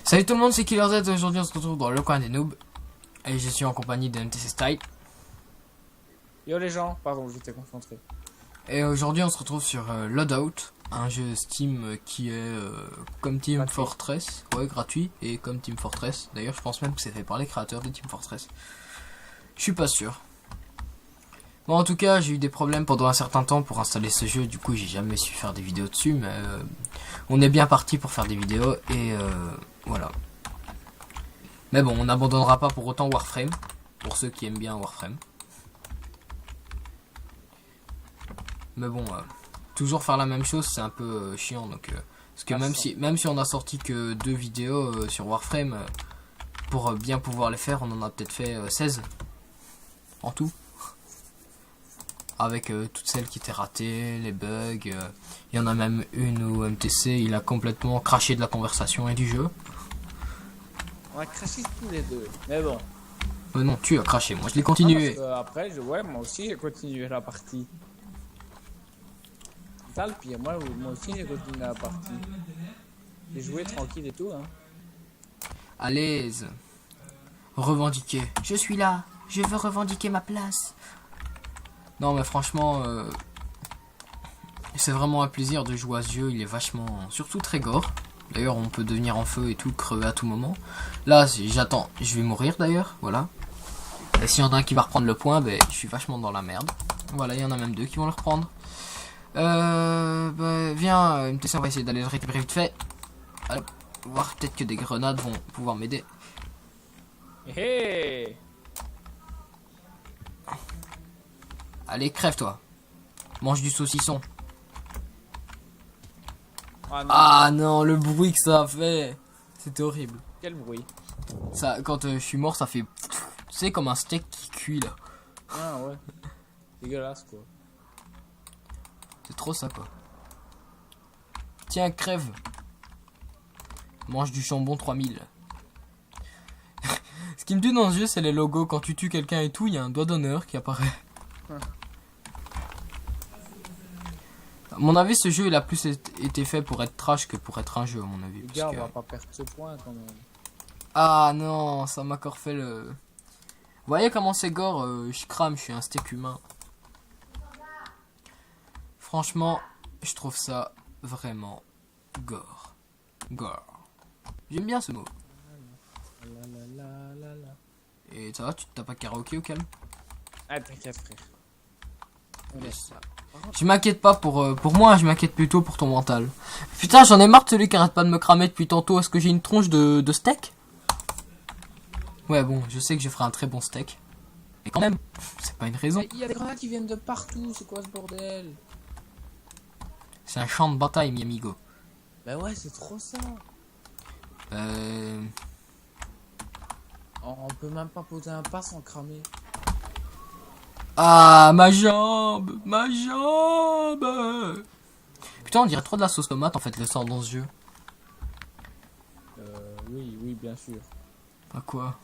Salut tout le monde, c'est KillerZ. Aujourd'hui on se retrouve dans le coin des noobs. Et je suis en compagnie de MTC Style. Yo les gens, pardon, j'étais concentré. Et aujourd'hui on se retrouve sur Loadout, un jeu Steam qui est comme Team Gratuit. Fortress. Ouais, gratuit, et comme Team Fortress. D'ailleurs je pense même que c'est fait par les créateurs de Team Fortress. Je suis pas sûr. Bon, en tout cas, j'ai eu des problèmes pendant un certain temps pour installer ce jeu, du coup j'ai jamais su faire des vidéos dessus, mais on est bien parti pour faire des vidéos, et voilà. Mais bon, on n'abandonnera pas pour autant Warframe, pour ceux qui aiment bien Warframe. Mais bon, toujours faire la même chose, c'est un peu chiant, donc... parce que même si on a sorti que 2 vidéos sur Warframe, pour bien pouvoir les faire, on en a peut-être fait 16 en tout. Avec toutes celles qui étaient ratées, les bugs. Il y en a même une où MTC il a complètement craché de la conversation et du jeu. On a craché tous les deux, mais bon. Non, tu as craché, moi je l'ai continué. Après, ouais, moi aussi j'ai continué la partie. C'est ça le pire, moi aussi j'ai continué la partie. J'ai joué tranquille et tout, hein. À l'aise. Revendiquer. Je suis là, je veux revendiquer ma place. Non mais franchement, c'est vraiment un plaisir de jouer à ce jeu, il est vachement, surtout très gore. D'ailleurs on peut devenir en feu et tout, crever à tout moment. Là j'attends, je vais mourir d'ailleurs, voilà. Et s'il y en a un qui va reprendre le point, ben je suis vachement dans la merde. Voilà, il y en a même 2 qui vont le reprendre. Viens, MTC, on va essayer d'aller le récupérer vite fait. Alors, voir peut-être que des grenades vont pouvoir m'aider. Hé. Allez, crève-toi. Mange du saucisson. Ah non, Ah non, le bruit que ça a fait. C'était horrible. quel bruit. Ça, quand je suis mort, ça fait... Tu sais, comme un steak qui cuit, là. Ah ouais. Dégueulasse quoi. C'est trop ça, quoi. Tiens, crève. Mange du jambon 3000. Ce qui me tue dans ce jeu, c'est les logos. Quand tu tues quelqu'un et tout, il y a un doigt d'honneur qui apparaît. À mon avis, ce jeu, il a plus été fait pour être trash que pour être un jeu, à mon avis. Les Parce gars, que... on va pas perdre ce point quand même. Ah non, ça m'a encore fait le... Vous voyez comment c'est gore, je crame, je suis un steak humain. Franchement, je trouve ça vraiment gore. Gore. J'aime bien ce mot. Et ça va, tu t'as pas karaoké au calme? Ah t'inquiète frère. Yes. Je m'inquiète pas pour moi, je m'inquiète plutôt pour ton mental. Putain, j'en ai marre de celui qui arrête pas de me cramer depuis tantôt. Est-ce que j'ai une tronche de steak? Ouais, bon, je sais que je ferai un très bon steak. Mais quand même, c'est pas une raison. Il y a des grenades qui viennent de partout, c'est quoi ce bordel? C'est un champ de bataille, mi amigo. Bah ouais, c'est trop ça. On peut même pas poser un pas sans cramer. Ah, ma jambe! Ma jambe! Putain, on dirait trop de la sauce tomate en fait, le sort dans ce jeu. Oui, bien sûr. À quoi?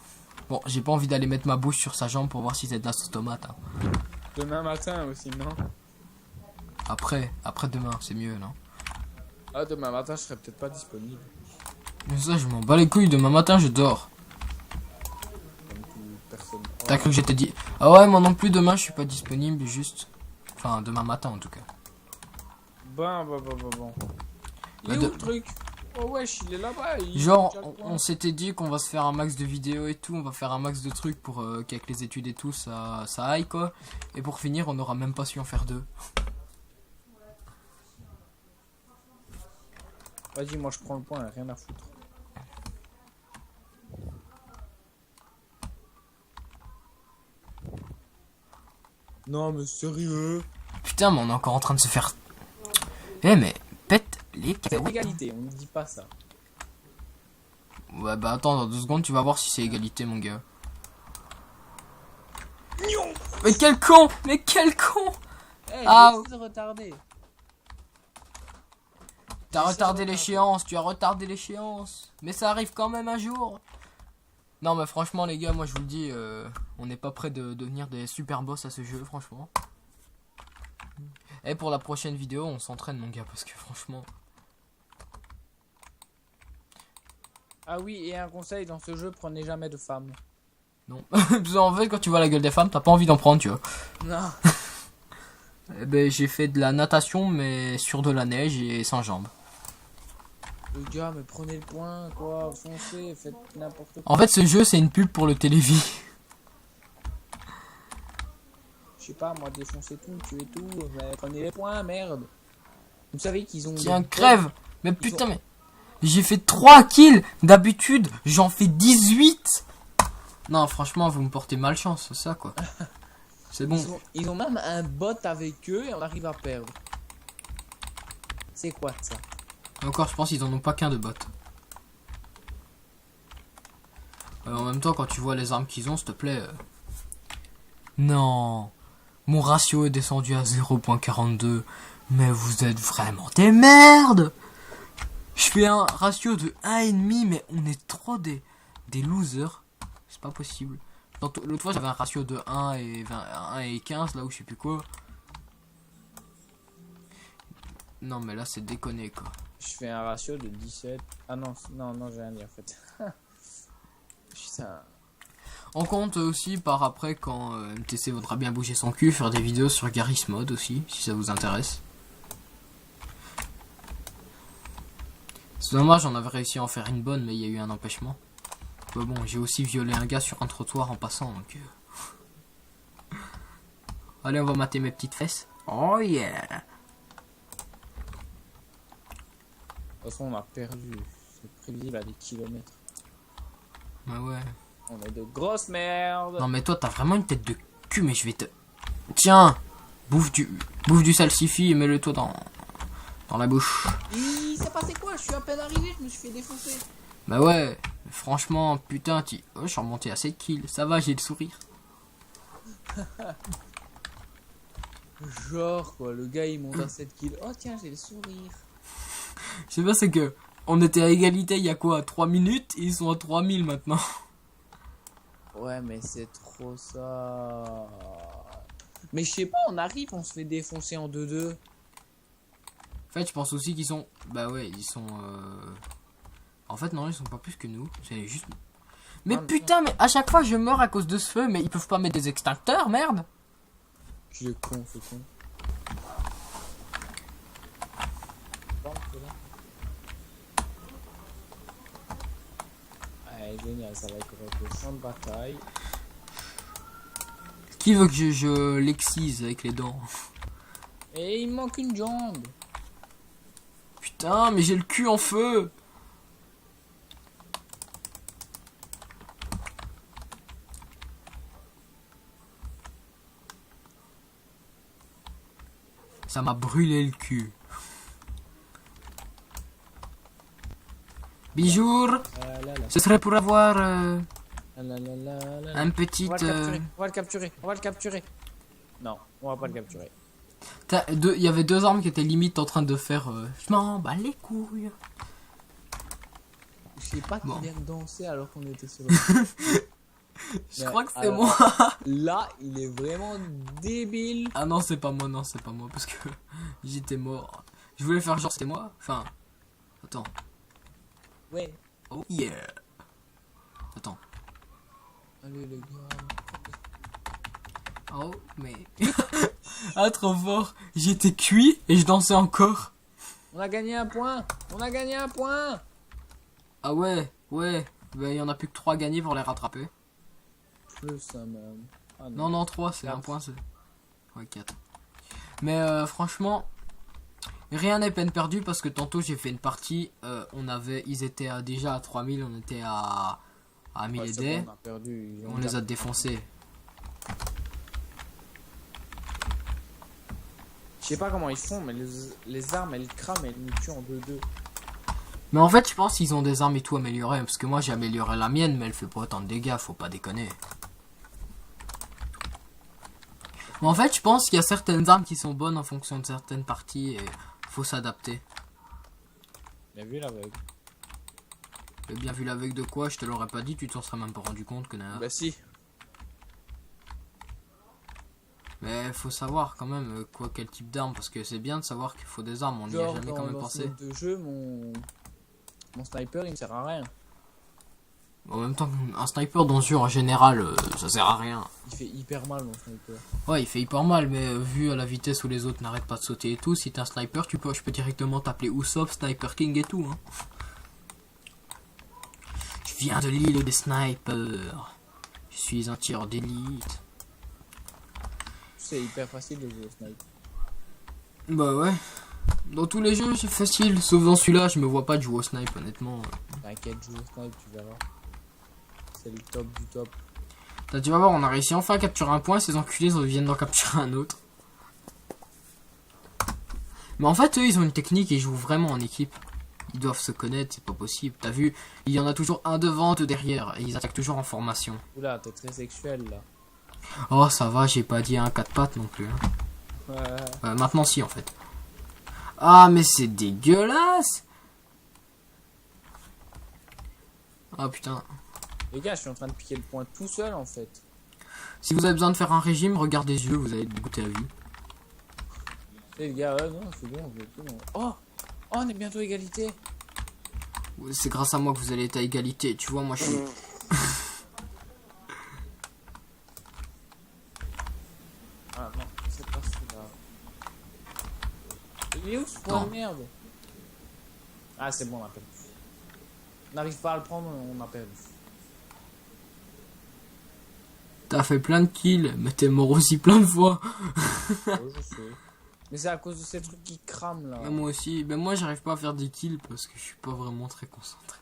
Bon, j'ai pas envie d'aller mettre ma bouche sur sa jambe pour voir si c'est de la sauce tomate. Hein. Demain matin aussi, non? Après demain, c'est mieux, non? Ah, demain matin, je serai peut-être pas disponible. Mais ça, je m'en bats les couilles, demain matin, je dors. Comme toute personne. T'as cru que j'étais dit... Ah ouais, moi non plus, demain, je suis pas disponible, juste... Enfin, demain matin, en tout cas. Bon. Il est où le truc? Oh wesh, il est là-bas. Genre, on s'était dit qu'on va se faire un max de vidéos et tout, on va faire un max de trucs pour qu'avec les études et tout, ça aille, quoi. Et pour finir, on n'aura même pas su en faire 2. Vas-y, moi je prends le point, rien à foutre. Non, mais sérieux? Putain, mais on est encore en train de se faire... Eh, mais pète les C'est cacahuètes. égalité, on ne dit pas ça. Ouais, bah attends, dans 2 secondes, tu vas voir si c'est égalité, mon gars. Mais quel con! Mais quel con! Hey, Ah, de retarder. T'as retardé l'échéance, tu as retardé l'échéance. Mais ça arrive quand même un jour. Non mais franchement les gars, moi je vous le dis, on n'est pas prêt de devenir des super boss à ce jeu, franchement. Et pour la prochaine vidéo, on s'entraîne mon gars, parce que franchement... Ah oui, et un conseil dans ce jeu, prenez jamais de femmes. Non. En fait, quand tu vois la gueule des femmes, t'as pas envie d'en prendre, tu vois. Non. Eh ben, j'ai fait de la natation, mais sur de la neige et sans jambes. Le gars, mais prenez le point, quoi, foncez, faites n'importe quoi. En fait, ce jeu, c'est une pub pour le Télévis. Je sais pas, moi, défoncez tout, tuez tout, mais prenez les points, merde. Vous savez qu'ils ont... Tiens, crève. Mais putain, mais... J'ai fait 3 kills. D'habitude, j'en fais 18. Non, franchement, vous me portez malchance, c'est ça, quoi. C'est bon. Ils ont même un bot avec eux et on arrive à perdre. C'est quoi ça? Encore, je pense qu'ils en ont pas qu'un de bot. En même temps, quand tu vois les armes qu'ils ont, s'il te plaît... Non. Mon ratio est descendu à 0.42. Mais vous êtes vraiment des merdes. Je fais un ratio de 1,5, mais on est trop des losers. C'est pas possible. L'autre fois, j'avais un ratio de 1 et 20, 1 et 15, là où je sais plus quoi. Non, mais là, c'est déconné, quoi. Je fais un ratio de 17. Ah non, non, j'ai rien dit en fait. Putain. On compte aussi par après quand MTC voudra bien bouger son cul, faire des vidéos sur Garry's Mod aussi, si ça vous intéresse. C'est dommage, on avait réussi à en faire une bonne, mais il y a eu un empêchement. Mais bon, j'ai aussi violé un gars sur un trottoir en passant, donc... Allez, on va mater mes petites fesses. Oh yeah. De toute façon, on a perdu. C'est prévisible à des kilomètres. Bah ouais. On est de grosses merdes. Non mais toi, t'as vraiment une tête de cul, mais je vais te... Tiens, bouffe du salsifis et mets-le toi dans la bouche. Il s'est passé quoi? Je suis à peine arrivé, je me suis fait défoncer. Bah ouais, franchement, putain, oh, je suis remonté à 7 kills. Ça va, j'ai le sourire. Genre quoi, le gars il monte à 7 kills. Oh tiens, j'ai le sourire. Je sais pas, c'est que on était à égalité il y a quoi, 3 minutes et ils sont à 3000 maintenant. Ouais, mais c'est trop ça. Mais je sais pas, on arrive, on se fait défoncer en 2-2. En fait, je pense aussi qu'ils sont... Bah ouais, ils sont... En fait, non, ils sont pas plus que nous. C'est juste... Mais Ah, putain, mais à chaque fois, je meurs à cause de ce feu, mais ils peuvent pas mettre des extincteurs, merde. Tu es con, c'est con. Allez, génial, ça va être le champ de bataille. Qui veut que je l'excise avec les dents? Et il me manque une jambe. Putain, mais j'ai le cul en feu. Ça m'a brûlé le cul. Bijour. Ce serait pour avoir un petit... On va le capturer, on va le capturer. Non, on va pas le capturer. Il y avait 2 armes qui étaient limite en train de faire... Je m'en bats les couilles. Je sais pas qui vient de danser alors qu'on était sur le... Je crois que c'est moi. Là, il est vraiment débile. Ah non, c'est pas moi, non, c'est pas moi, parce que j'étais mort. Je voulais faire genre c'était moi. Enfin, attends. Ouais. Oh yeah. Attends. Allez les gars. Oh, mais... ah, trop fort. J'étais cuit et je dansais encore. On a gagné un point. On a gagné un point. Ah ouais, ouais. Ben, il y en a plus que 3 gagnés pour les rattraper. Plus ça même. Ah, non, 3, c'est 1 point. Ouais, 4. Mais franchement, rien n'est peine perdue parce que tantôt j'ai fait une partie. Ils étaient déjà à 3000, on était à 1000 et des. On les a défoncés. Je sais pas comment ils font, mais les armes elles crament et elles nous tuent en 2-2. Mais en fait, je pense qu'ils ont des armes et tout améliorées. Parce que moi j'ai amélioré la mienne, mais elle fait pas autant de dégâts, faut pas déconner. Mais en fait, je pense qu'il y a certaines armes qui sont bonnes en fonction de certaines parties et faut s'adapter. Bien vu l'aveugle. Bien vu l'aveugle de quoi? Je te l'aurais pas dit, tu t'en serais même pas rendu compte que Bah si. Mais faut savoir quand même quel type d'arme, parce que c'est bien de savoir qu'il faut des armes, on n'y a jamais quand même pensé. De jeu, mon sniper il me sert à rien. En même temps, un sniper dans ce jeu en général, ça sert à rien. Il fait hyper mal mon sniper. Ouais, il fait hyper mal, mais vu à la vitesse où les autres n'arrêtent pas de sauter et tout, si t'es un sniper, je peux directement t'appeler Usopp, Sniper King et tout. Hein. Je viens de l'île des snipers. Je suis un tireur d'élite. C'est hyper facile de jouer au sniper. Bah ouais. Dans tous les jeux, c'est facile, sauf dans celui-là, je me vois pas de jouer au snipe, honnêtement. T'inquiète, joue au sniper, tu verras. C'est le top du top. Tu vas voir, on a réussi enfin à capturer un point, ces enculés viennent d'en capturer un autre. Mais en fait, eux, ils ont une technique et ils jouent vraiment en équipe. Ils doivent se connaître, c'est pas possible. T'as vu, il y en a toujours un devant, deux derrière, et ils attaquent toujours en formation. Oula, t'es très sexuel là. Oh, ça va, j'ai pas dit un 4 pattes non plus. Hein. Maintenant, si, en fait. Ah, mais c'est dégueulasse! Ah, putain. Les gars, je suis en train de piquer le point tout seul en fait. Si vous avez besoin de faire un régime, regardez les yeux, vous allez goûter à vue. Et les gars, non, c'est bon, c'est bon. Oh, on est bientôt égalité. C'est grâce à moi que vous allez être à égalité. Tu vois, moi je suis. Ah non, c'est pas celui-là. Il est où ce point de merde? Ah, c'est bon, on a perdu. On n'arrive pas à le prendre, on a perdu. T'as fait plein de kills, mais t'es mort aussi plein de fois. Oh, je sais. Mais c'est à cause de ces trucs qui crament là. Moi aussi, ben moi j'arrive pas à faire des kills parce que je suis pas vraiment très concentré.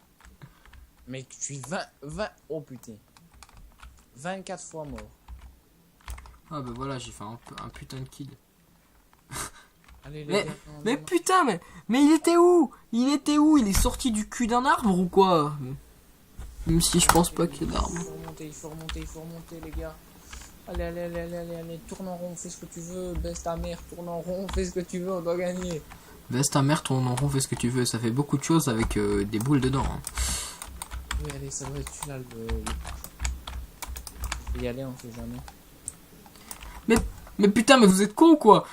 Mec, je suis 20, oh putain. 24 fois mort. Ah ben voilà, j'ai fait un putain de kill. Allez les gars. Mais putain, mais il était où? Il était où? Il est sorti du cul d'un arbre ou quoi? Même si je pense pas qu'il y ait d'arbre. Il faut remonter les gars. Allez, tourne en rond, fais ce que tu veux, baisse ta mère, tourne en rond, fais ce que tu veux, on doit gagner. Baisse ta mère, tourne en rond, fais ce que tu veux, ça fait beaucoup de choses avec des boules dedans. Hein. Oui, allez, ça doit être celui-là le... Je vais y aller, on sait jamais. Mais putain, mais vous êtes con quoi?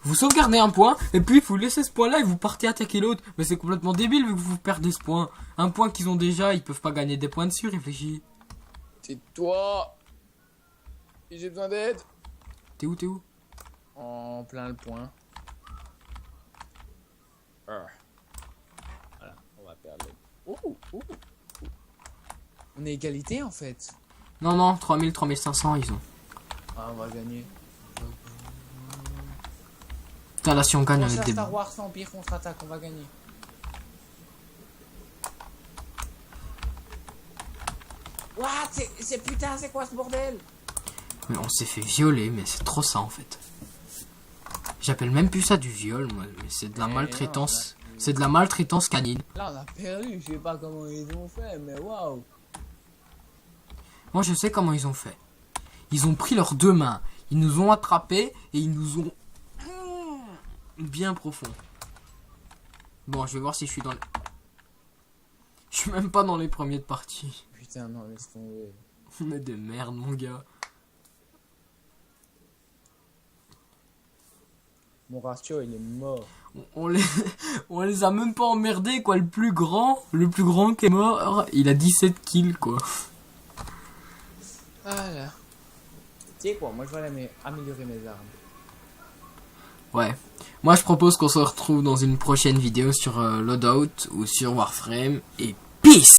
Vous sauvegardez un point, et puis vous laissez ce point là et vous partez attaquer l'autre. Mais c'est complètement débile vu que vous perdez ce point. Un point qu'ils ont déjà, ils peuvent pas gagner des points dessus, réfléchis. Tais-toi. J'ai besoin d'aide. T'es où? En plein le point. Voilà, on va perdre. On est égalité en fait. Non, 3000, 3500 ils ont. Ah, on va gagner. Putain, là si on gagne, on On est des... Star Wars Empire contre-attaque, on va gagner. What? C'est putain, c'est quoi ce bordel? Mais on s'est fait violer, mais c'est trop ça en fait. J'appelle même plus ça du viol, moi, mais c'est de la maltraitance. C'est de la maltraitance canine. Là on a perdu, je sais pas comment ils ont fait, mais waouh. Moi je sais comment ils ont fait. Ils ont pris leurs deux mains, ils nous ont attrapés et ils nous ont bien profond. Bon, je vais voir si je suis dans les... Je suis même pas dans les premiers de partie. Putain, non, laisse tomber. On est des merdes, mon gars. Mon ratio, il est mort. On les a même pas emmerdés, quoi. Le plus grand qui est mort, il a 17 kills, quoi. Voilà. Tu sais quoi, moi je vais aller améliorer mes armes. Ouais. Moi, je propose qu'on se retrouve dans une prochaine vidéo sur Loadout ou sur Warframe. Et peace!